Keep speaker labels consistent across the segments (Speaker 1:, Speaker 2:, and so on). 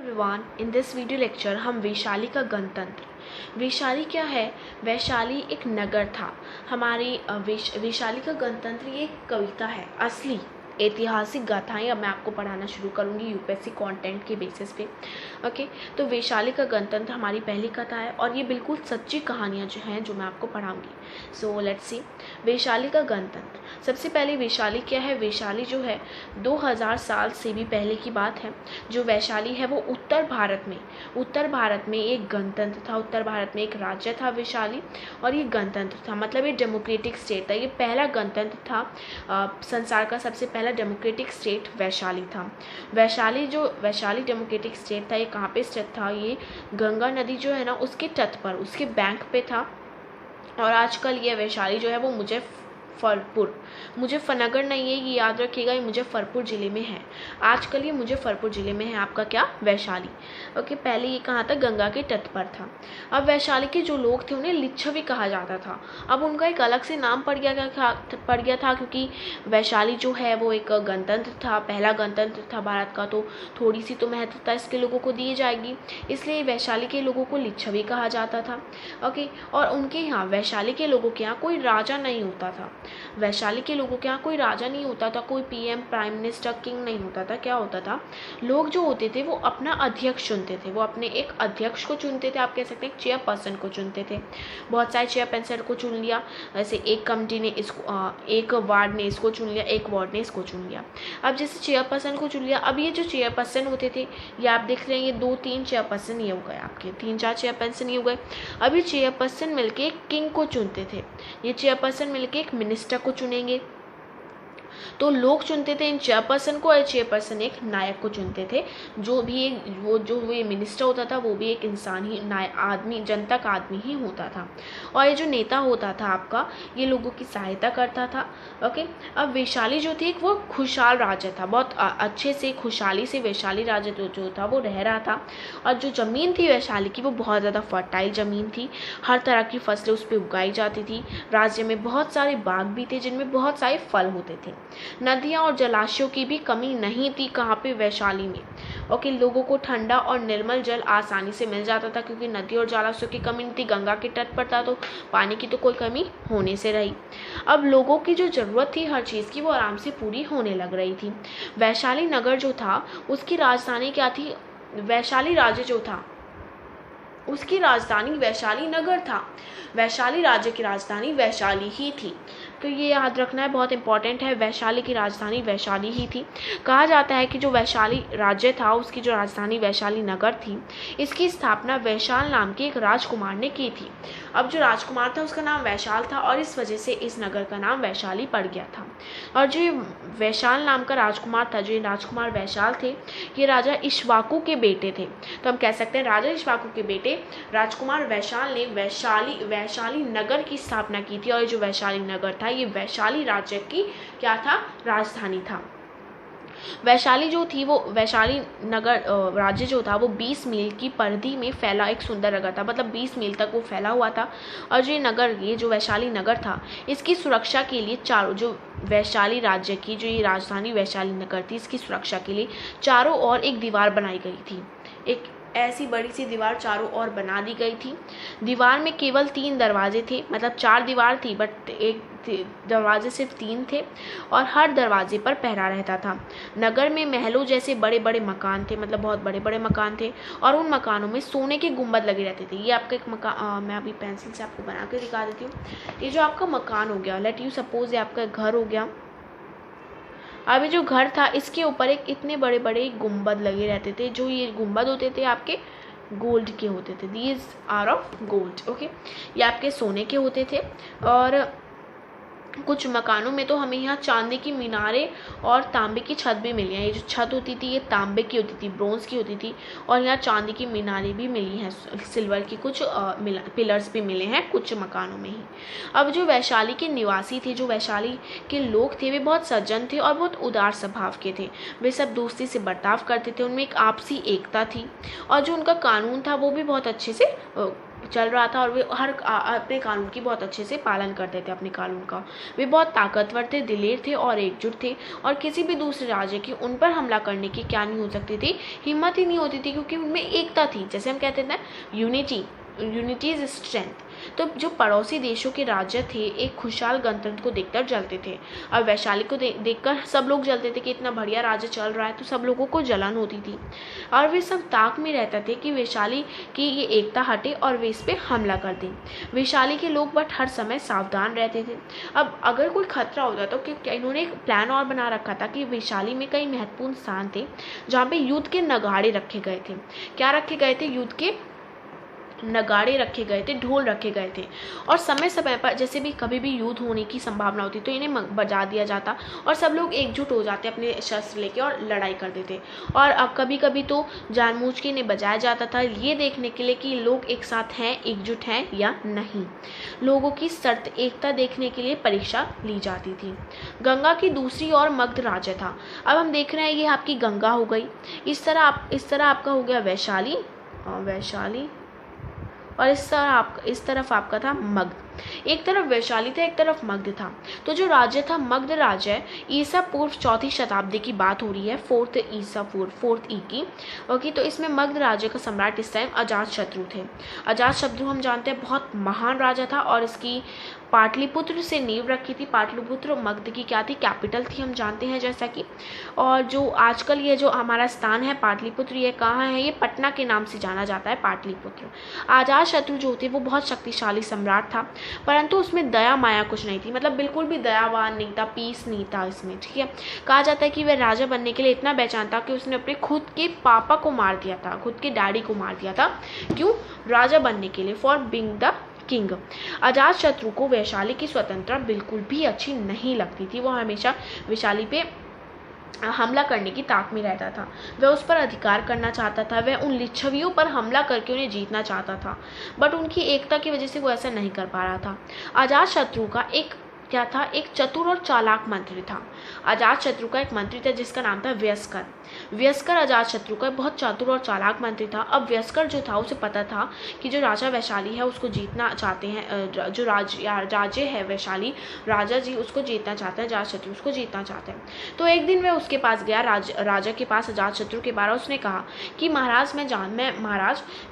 Speaker 1: Everyone, in this video lecture हम वैशाली का गणतंत्र। वैशाली क्या है? वैशाली एक नगर था। हमारी वैशाली का गणतंत्र ये एक कविता है, असली ऐतिहासिक गाथाएं अब मैं आपको पढ़ाना शुरू करूंगी यूपीएससी कंटेंट के बेसिस पे। ओके, तो वैशाली का गणतंत्र हमारी पहली कथा है और ये बिल्कुल सच्ची कहानियाँ जो हैं जो मैं आपको पढ़ाऊंगी। सो लेट्स सी वैशाली का गणतंत्र। सबसे पहले वैशाली क्या है? वैशाली जो है 2000 साल से भी पहले की बात है। जो वैशाली है वो उत्तर भारत में एक गणतंत्र था। उत्तर भारत में एक राज्य था वैशाली, और ये गणतंत्र था, मतलब ये डेमोक्रेटिक स्टेट था। ये पहला गणतंत्र था। संसार का सबसे पहला डेमोक्रेटिक स्टेट वैशाली था। वैशाली डेमोक्रेटिक स्टेट था, ये कहाँ पे स्थित था? ये गंगा नदी जो है ना उसके तट पर, उसके बैंक पे था। और आजकल ये वैशाली जो है वो मुजफ्फरनगर नहीं है, ये याद रखिएगा, ये मुजफ्फरपुर ज़िले में है। आजकल ये मुजफ्फरपुर ज़िले में है आपका क्या? वैशाली। ओके, पहले ये कहाँ था? गंगा के तट पर था। अब वैशाली के जो लोग थे उन्हें लिच्छवी कहा जाता था। अब उनका एक अलग से नाम पड़ गया था क्योंकि वैशाली जो है वो एक गणतंत्र था, पहला गणतंत्र था भारत का, तो थोड़ी सी तो महत्वता इसके लोगों को दी जाएगी, इसलिए वैशाली के लोगों को लिच्छवी कहा जाता था। ओके, और उनके यहाँ वैशाली के लोगों के यहाँ कोई राजा नहीं होता था। वैशाली के लोगों के यहाँ कोई राजा नहीं होता था, कोई पीएम, प्राइम मिनिस्टर, किंग नहीं होता था। क्या होता था? लोग जो होते थे वो अपना अध्यक्ष चुनते थे, वो अपने एक अध्यक्ष को चुनते थे, आप कह सकते हैं एक चेयरपर्सन को चुनते थे। बहुत सारे चेयरपर्सन को चुन लिया, जैसे एक कमिटी ने इसको, एक वार्ड ने इसको चुन लिया, एक वार्ड ने इसको चुन लिया। अब जैसे चेयरपर्सन को चुन लिया, अब ये जो चेयरपर्सन होते थे, ये आप देख रहे हैं, ये 2-3 चेयरपर्सन ये हो गए आपके, 3-4 चेयरपर्सन ये हो गए। अब ये चेयरपर्सन मिलके एक किंग को चुनते थे, ये चेयरपर्सन मिलके एक मिनिस्टर को चुनेंगे। तो लोग चुनते थे इन चेयरपर्सन को, और चेयरपर्सन एक नायक को चुनते थे। जो ये मिनिस्टर होता था वो भी एक इंसान ही, आदमी, जनता का आदमी ही होता था। और ये जो नेता होता था आपका, ये लोगों की सहायता करता था। ओके, अब वैशाली जो थी वो खुशहाल राज्य था, बहुत अच्छे से खुशहाली से वैशाली राज्य जो था वो रह रहा था। और जो ज़मीन थी वैशाली की वो बहुत ज़्यादा फर्टाइल ज़मीन थी, हर तरह की फसलें उस पर उगाई जाती थी। राज्य में बहुत सारे बाग भी थे जिनमें बहुत सारे फल होते थे। नदियाँ और जलाशयों की भी कमी नहीं थी कहाँ पे? वैशाली में। ओके, लोगों को ठंडा और निर्मल जल आसानी से मिल जाता था क्योंकि नदी और जलाशयों की कमी नहीं थी, गंगा के तट पर था, तो पानी की तो कोई कमी होने से रही। अब लोगों की जो ज़रूरत थी हर चीज़ की वो आराम से पूरी होने लग रही थी। वैशाली नगर जो था उसकी राजधानी क्या थी? वैशाली राज्य जो था उसकी राजधानी वैशाली नगर था। वैशाली राज्य की राजधानी वैशाली ही थी, तो ये याद रखना है, बहुत इंपॉर्टेंट है। वैशाली की राजधानी वैशाली ही थी। कहा जाता है कि जो वैशाली राज्य था उसकी जो राजधानी वैशाली नगर थी, इसकी स्थापना वैशाल नाम के एक राजकुमार ने की थी। अब जो राजकुमार था उसका नाम वैशाल था और इस वजह से इस नगर का नाम वैशाली पड़ गया था। और जो ये वैशाल नाम का राजकुमार था, जो ये राजकुमार वैशाल थे, ये राजा इक्ष्वाकु के बेटे थे। तो हम कह सकते हैं राजा इक्ष्वाकु के बेटे राजकुमार वैशाल ने वैशाली नगर की स्थापना की थी। और जो वैशाली नगर था ये वैशाली राज्य की क्या था? राजधानी था। वैशाली जो थी वो वैशाली नगर राज्य जो था वो 20 मील की परिधि में फैला एक सुंदर नगर था, मतलब 20 मील तक वो फैला हुआ था। और ये जो वैशाली नगर था, इसकी सुरक्षा के लिए चारों, जो वैशाली राज्य की जो ये राजधानी वैशाली नगर थी, इसकी सुरक्षा के लिए चारों ओर एक दीवार बनाई गई थी। एक ऐसी बड़ी सी दीवार चारों ओर बना दी गई थी। दीवार में केवल 3 दरवाजे थे, मतलब 4 दीवार थी बट एक दरवाजे सिर्फ 3 थे, और हर दरवाजे पर पहरा रहता था। नगर में महलों जैसे बड़े बड़े मकान थे, मतलब बहुत बड़े बड़े मकान थे, और उन मकानों में सोने के गुंबद लगे रहते थे। ये आपका एक मकान, मैं अभी पेंसिल से आपको बना के दिखा देती हूँ। ये जो आपका मकान हो गया, लेट यू सपोज ये आपका घर हो गया। अभी जो घर था इसके ऊपर एक इतने बड़े बड़े गुंबद लगे रहते थे। जो ये गुंबद होते थे आपके गोल्ड के होते थे, these are of gold. Okay, ये आपके सोने के होते थे। और कुछ मकानों में तो हमें यहाँ चांदी की मीनारें और तांबे की छत भी मिली है। ये जो छत होती थी ये तांबे की होती थी, ब्रोंज की होती थी, और यहाँ चांदी की मीनारें भी मिली हैं, सिल्वर की कुछ पिलर्स भी मिले हैं कुछ मकानों में ही। अब जो वैशाली के निवासी थे, जो वैशाली के लोग थे, वे बहुत सज्जन थे और बहुत उदार स्वभाव के थे। वे सब दोस्ती से बर्ताव करते थे, उनमें एक आपसी एकता थी, और जो उनका कानून था वो भी बहुत अच्छे से चल रहा था और वे अपने कानून की बहुत अच्छे से पालन करते थे, अपने कानून का। वे बहुत ताकतवर थे, दिलेर थे और एकजुट थे, और किसी भी दूसरे राज्य की उन पर हमला करने की क्या नहीं हो सकती थी, हिम्मत ही नहीं होती थी, क्योंकि उनमें एकता थी। जैसे हम कहते थे यूनिटी इज स्ट्रेंथ। तो जो पड़ोसी देशों के राज्य थे एक खुशहाल गणतंत्र को देखकर जलते थे, और वैशाली को देखकर सब लोग जलते थे कि इतना बढ़िया राज्य चल रहा है, तो सब लोगों को जलन होती थी। और वे सब ताक में रहते थे कि वैशाली की ये एकता हटे और वे इस पर हमला कर दें। वैशाली के लोग बट हर समय सावधान रहते थे। अब अगर कोई खतरा होता तो क्या इन्होंने एक प्लान और बना रखा था कि वैशाली में कई महत्वपूर्ण स्थान थे जहाँ पे युद्ध के नगाड़े रखे गए थे। क्या रखे गए थे? युद्ध के नगाड़े रखे गए थे, ढोल रखे गए थे, और समय समय पर जैसे भी कभी भी युद्ध होने की संभावना होती तो इन्हें बजा दिया जाता और सब लोग एकजुट हो जाते अपने शस्त्र लेके और लड़ाई कर देते। और अब कभी कभी तो जानबूझ के इन्हें बजाया जाता था ये देखने के लिए कि लोग एक साथ हैं, एकजुट हैं या नहीं। लोगों की शर्त एकता देखने के लिए परीक्षा ली जाती थी। गंगा की दूसरी ओर मगध राज्य था। अब हम देख रहे हैं ये आपकी गंगा हो गई, इस तरह आपका हो गया वैशाली, और इस तरफ आपका था मगध। एक तरफ वैशाली था, एक तरफ मगध था। तो जो राज्य था मगध राज्य, ईसा पूर्व 4वीं शताब्दी की बात हो रही है, 4th ईसा पूर्व, 4th ई की। ओके, तो इसमें मगध राज्य का सम्राट इस टाइम अजातशत्रु थे। अजातशत्रु हम जानते हैं बहुत महान राजा था, और इसकी पाटलिपुत्र से नींव रखी थी। पाटलिपुत्र मगध की क्या थी? कैपिटल थी, हम जानते हैं जैसा कि। और जो आजकल ये जो हमारा स्थान है पाटलिपुत्र, ये कहाँ है? ये पटना के नाम से जाना जाता है, पाटलिपुत्र। अजातशत्रु जो थे वो बहुत शक्तिशाली सम्राट था, परंतु उसमें दया माया कुछ नहीं थी, मतलब बिल्कुल भी दयावान नहीं था, पीस नहीं था इसमें। ठीक है, कहा जाता है कि वह राजा बनने के लिए इतना बेचैन था कि उसने अपने खुद के पापा को मार दिया था, खुद के डैडी को मार दिया था। क्यों? राजा बनने के लिए, for being the king. Ajatashatru को वैशाली की स्वतंत्रता बिल्कुल भी अच्छी नहीं लगती थी। वो हमेशा वैशाली पे हमला करने की ताक में रहता था। वह उस पर अधिकार करना चाहता था, वह उन लिच्छवियों पर हमला करके उन्हें जीतना चाहता था, बट उनकी एकता की वजह से वो ऐसा नहीं कर पा रहा था। अजातशत्रु का एक क्या था? एक चतुर और चालाक मंत्री था। अजातशत्रु का एक मंत्री था जिसका नाम था व्यस्कर। व्यस्कर अजातशत्रु का बहुत चतुर और चालाक मंत्री था। अब व्यस्कर जो था उसे पता था कि जो राजा वैशाली है उसको जीतना चाहते हैं, जो राज्य है वैशाली, राजा जी उसको जीतना चाहते हैं, अजातशत्रु उसको जीतना चाहते हैं। तो एक दिन वह उसके पास गया, राजा के पास, अजातशत्रु के बारे। उसने कहा कि महाराज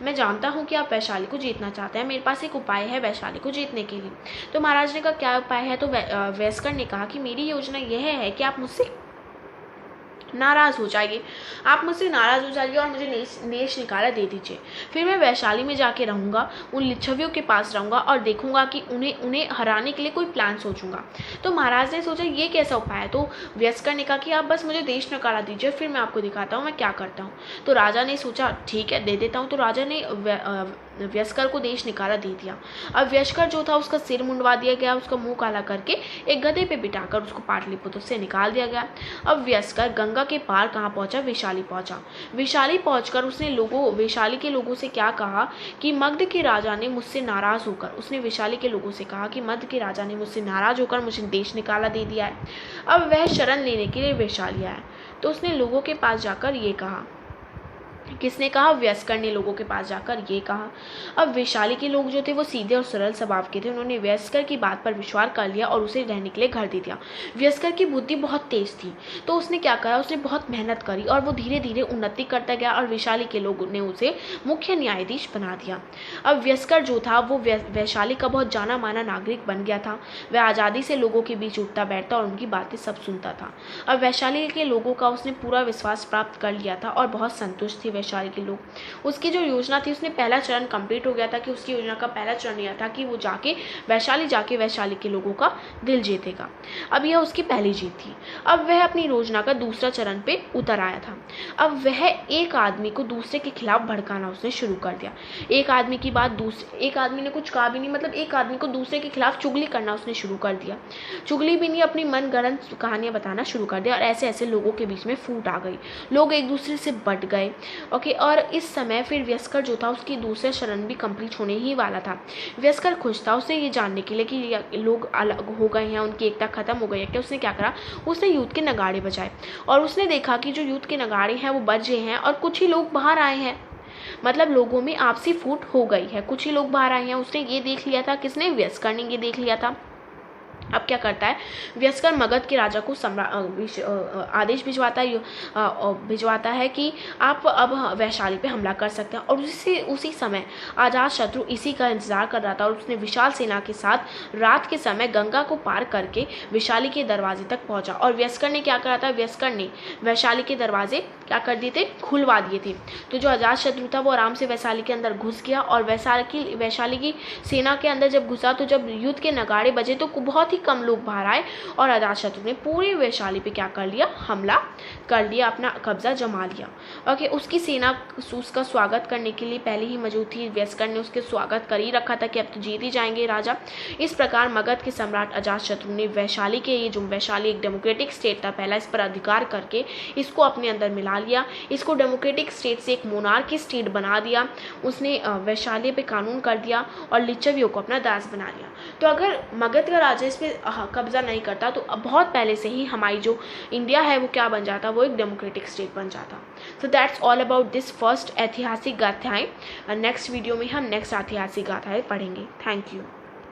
Speaker 1: मैं जानता हूँ कि आप वैशाली को जीतना चाहते हैं, मेरे पास एक उपाय है वैशाली को जीतने के लिए। तो महाराज ने कहा क्या उपाय है? तो व्यस्कर ने कहा कि मेरी योजना यह है कि आप मुझसे नाराज हो जाइए, आप मुझसे नाराज हो जाइए और मुझे देश निकाला दे दीजिए। फिर मैं वैशाली में जाके रहूंगा, उन लिच्छवियों के पास रहूंगा और देखूंगा कि उन्हें हराने के लिए कोई प्लान सोचूंगा। तो महाराज ने सोचा ये कैसा उपाय है? तो व्यस्कर ने कहा कि आप बस मुझे देश निकाला दीजिए, फिर मैं आपको दिखाता हूँ मैं क्या करता हूँ। तो राजा ने सोचा ठीक है दे देता हूँ। तो राजा ने व्यस्कर को देश निकाला दे दिया। अब व्यस्कर जो था उसका सिर मुंडवा दिया गया, उसका मुंह काला करके एक गधे पे बिठाकर उसको पाटलिपुत्र से निकाल दिया गया। अब व्यस्कर गंगा के पार कहाँ पहुंचा? वैशाली पहुंचा। वैशाली पहुंचकर उसने वैशाली के लोगों से क्या कहा कि मगध के राजा ने मुझसे नाराज होकर, उसने वैशाली के लोगों से कहा कि मगध के राजा ने मुझसे नाराज होकर मुझे देश निकाला दे दिया है। अब वह शरण लेने के लिए वैशाली आया। तो उसने लोगों के पास जाकर ये कहा, किसने कहा? व्यस्कर ने लोगों के पास जाकर ये कहा। अब वैशाली के लोग जो थे वो सीधे और सरल स्वभाव के थे, उन्होंने व्यस्कर की बात पर विश्वास कर लिया और उसे रहने के लिए घर दे दिया। व्यस्कर की बुद्धि बहुत तेज थी, तो उसने क्या करा? उसने बहुत मेहनत करी और वो धीरे धीरे उन्नति करता गया और वैशाली के लोगों ने उसे मुख्य न्यायाधीश बना दिया। अब व्यस्कर जो था वो वैशाली का बहुत जाना माना नागरिक बन गया था। वह आज़ादी से लोगों के बीच उठता बैठता और उनकी बातें सब सुनता था। अब वैशाली के लोगों का उसने पूरा विश्वास प्राप्त कर लिया था और बहुत संतुष्ट थे वैशाली के लोग। उसकी जो योजना थी उसने पहला चरण कंप्लीट हो गया था कि उसकी योजना का पहला चरण यह था कि वो जाके वैशाली के लोगों का दिल जीतेगा। अब यह उसकी पहली जीत थी। अब वह अपनी योजना का दूसरा चरण पे उतर आया था। अब वह एक आदमी को दूसरे के खिलाफ भड़काना उसने शुरू कर दिया। एक आदमी की बात एक आदमी ने कुछ कहा भी नहीं, मतलब एक आदमी को दूसरे के खिलाफ चुगली करना उसने शुरू कर दिया। चुगली भी नहीं, अपनी मनगढ़ंत कहानियां बताना शुरू कर दिया और ऐसे ऐसे लोगों के बीच में फूट आ गई, लोग एक दूसरे से बट गए। ओके, और इस समय फिर व्यस्कर जो था उसकी दूसरा चरण भी कंप्लीट होने ही वाला था। व्यस्कर खुश था, उसने ये जानने के लिए कि लोग अलग हो गए हैं, उनकी एकता खत्म हो गई है। क्या उसने क्या करा? उसने युद्ध के नगाड़े बजाए और उसने देखा कि जो युद्ध के नगाड़े हैं वो बज रहे हैं और कुछ ही लोग बाहर आए हैं। मतलब लोगों में आपसी फूट हो गई है, कुछ ही लोग बाहर आए हैं। उसने ये देख लिया था, किसने, व्यस्कर ने ये देख लिया था। अब क्या करता है, व्यस्कर मगध के राजा को आदेश भिजवाता है कि आप अब वैशाली पे हमला कर सकते हैं। और उसी समय अजात शत्रु इसी का इंतजार कर रहा था, और उसने विशाल सेना के साथ रात के समय गंगा को पार करके वैशाली के दरवाजे तक पहुंचा। और व्यस्कर ने क्या करा था, व्यस्कर ने वैशाली के दरवाजे क्या कर दिए थे, खुलवा दिए थे। तो जो अजात शत्रु था वो आराम से वैशाली के अंदर घुस गया, और वैशाली की सेना के अंदर जब घुसा तो जब युद्ध के नगाड़े बजे तो बहुत ही कम लोग बाहर आए, और अजातशत्रु ने पूरी वैशाली पे क्या कर लिया, हमला कर लिया, अपना कब्जा जमा लिया। ओके, उसकी सेना उसका स्वागत करने के लिए पहले ही मौजूद थी। व्यस्कर ने उसके स्वागत कर ही रखा था कि अब तो जीत ही जाएंगे राजा। इस प्रकार मगध के सम्राट अजातशत्रु ने वैशाली के, ये जो वैशाली एक डेमोक्रेटिक स्टेट था पहला, इस पर अधिकार करके इसको अपने अंदर मिला लिया। इसको डेमोक्रेटिक स्टेट से एक मोनार्की स्टेट बना दिया। उसने वैशाली पे कानून कर दिया और लिच्छवियों को अपना दास बना लिया। तो अगर मगध का राजा इस पे कब्जा नहीं करता तो अब बहुत पहले से ही हमारी जो इंडिया है वो क्या बन जाता, वो एक डेमोक्रेटिक स्टेट बन जाता। So that's all about this first ऐतिहासिक गाथाएं। नेक्स्ट वीडियो में हम नेक्स्ट ऐतिहासिक गाथाएं पढ़ेंगे। Thank you.